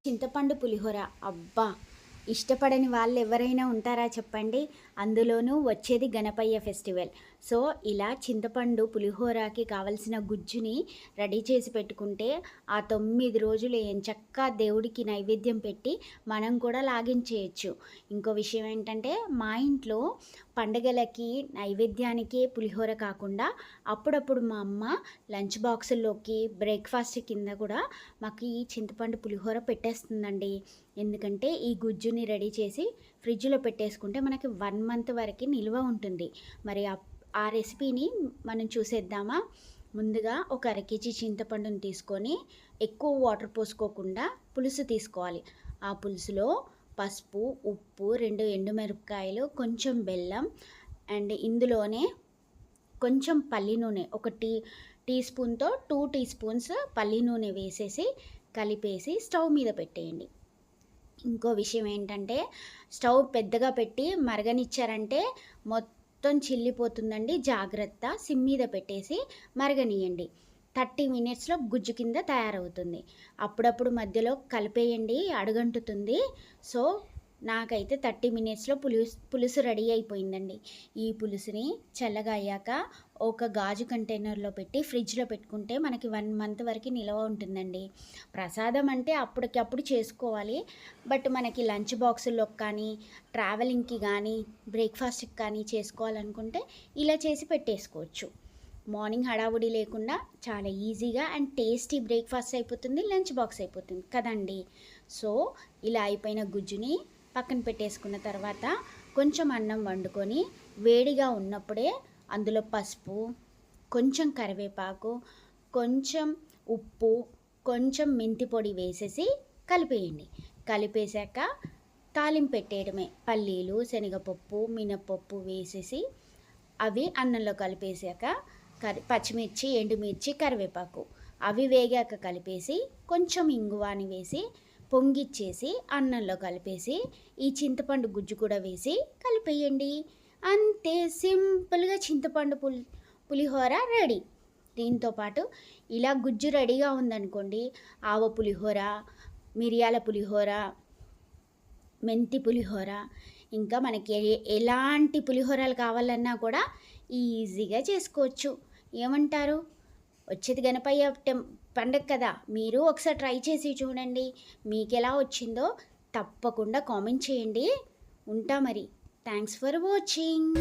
చింతపండు పులిహోర అబ్బా! ఇష్టపడని వాళ్ళు ఎవరైనా ఉంటారా చెప్పండి? అందులోనూ వచ్చేది గణపయ్య ఫెస్టివల్. సో, ఇలా చింతపండు పులిహోరకి కావలసిన గుజ్జుని రెడీ చేసి పెట్టుకుంటే, ఆ 9 రోజులు ఎంచక్కా దేవుడికి నైవేద్యం పెట్టి మనం కూడా లాగించేయొచ్చు. ఇంకో విషయం ఏంటంటే, మా ఇంట్లో పండగలకి నైవేద్యానికే పులిహోర కాకుండా, అప్పుడప్పుడు మా అమ్మ లంచ్ బాక్సుల్లోకి బ్రేక్‌ఫాస్ట్ కింద కూడా మాకు ఈ చింతపండు పులిహోర పెట్టేస్తుందండి. ఎందుకంటే ఈ గుజ్జుని రెడీ చేసి ఫ్రిడ్జ్‌లో పెట్టేసుకుంటే మనకి 1 మంత్ వరకి నిల్వ ఉంటుంది. మరి ఆ రెసిపీని మనం చూసేద్దామా? ముందుగా ఒక అర కేజీ చింతపండుని తీసుకొని ఎక్కువ వాటర్ పోసుకోకుండా పులుసు తీసుకోవాలి. ఆ పులుసులో పసుపు, ఉప్పు, 2 ఎండుమిరపకాయలు, కొంచెం బెల్లం అండ్ ఇందులోనే కొంచెం పల్లి నూనె ఒక టీ స్పూన్‌తో 2 టీ స్పూన్స్ పల్లి నూనె వేసేసి కలిపేసి స్టవ్ మీద పెట్టేయండి. ఇంకో విషయం ఏంటంటే, స్టవ్ పెద్దగా పెట్టి మరగనిచ్చారంటే మొత్తం చిల్లిపోతుందండి. జాగ్రత్త. సిమ్ మీద పెట్టేసి మరగనియండి. 30 మినిట్స్‌లో గుజ్జు కింద తయారవుతుంది. అప్పుడప్పుడు మధ్యలో కలిపేయండి, అడుగంటుతుంది. సో, నాకైతే 30 మినిట్స్‌లో పులుసు రెడీ అయిపోయిందండి. ఈ పులుసుని చల్లగా అయ్యాక ఒక గాజు కంటైనర్‌లో పెట్టి ఫ్రిడ్జ్‌లో పెట్టుకుంటే మనకి 1 మంత్ వరకు నిలవ ఉంటుందండి. ప్రసాదం అంటే అప్పటికప్పుడు చేసుకోవాలి. బట్ మనకి లంచ్ బాక్సుల్లోకి కానీ, ట్రావెలింగ్‌కి కానీ, బ్రేక్‌ఫాస్ట్‌కి కానీ చేసుకోవాలనుకుంటే ఇలా చేసి పెట్టేసుకోవచ్చు. మార్నింగ్ హడావుడి లేకుండా చాలా ఈజీగా అండ్ టేస్టీ బ్రేక్‌ఫాస్ట్ అయిపోతుంది. లంచ్ బాక్స్ అయిపోతుంది కదండీ! సో, ఇలా అయిపోయిన గుజ్జుని పక్కన పెట్టేసుకున్న తర్వాత కొంచెం అన్నం వండుకొని వేడిగా ఉన్నప్పుడే అందులో పసుపు, కొంచెం కరివేపాకు, కొంచెం ఉప్పు, కొంచెం మెంతి పొడి వేసేసి కలిపేయండి. కలిపేశాక తాలింపు పెట్టేయడమే. పల్లీలు, శనగపప్పు, మినపప్పు వేసేసి అవి అన్నంలో కలిపేశాక పచ్చిమిర్చి, ఎండుమిర్చి, కరివేపాకు అవి వేగాక కలిపేసి కొంచెం ఇంగువాని వేసి పొంగిచ్చేసి అన్నంలో కలిపేసి ఈ చింతపండు గుజ్జు కూడా వేసి కలిపేయండి. అంతే, సింపుల్‌గా చింతపండు పులిహోర రెడీ. దీంతో పాటు ఇలా గుజ్జు రెడీగా ఉందనుకోండి, ఆవ పులిహోర, మిరియాల పులిహోర, మెంతి పులిహోర, ఇంకా మనకి ఎలాంటి పులిహోరలు కావాలన్నా కూడా ఈజీగా చేసుకోవచ్చు. ఏమంటారు? వచ్చేది గణపయ్య పండగ కదా! మీరు ఒకసారి ట్రై చేసి చూడండి. మీకెలా వచ్చిందో తప్పకుండా కామెంట్ చేయండి. ఉంటా మరి. Thanks for watching.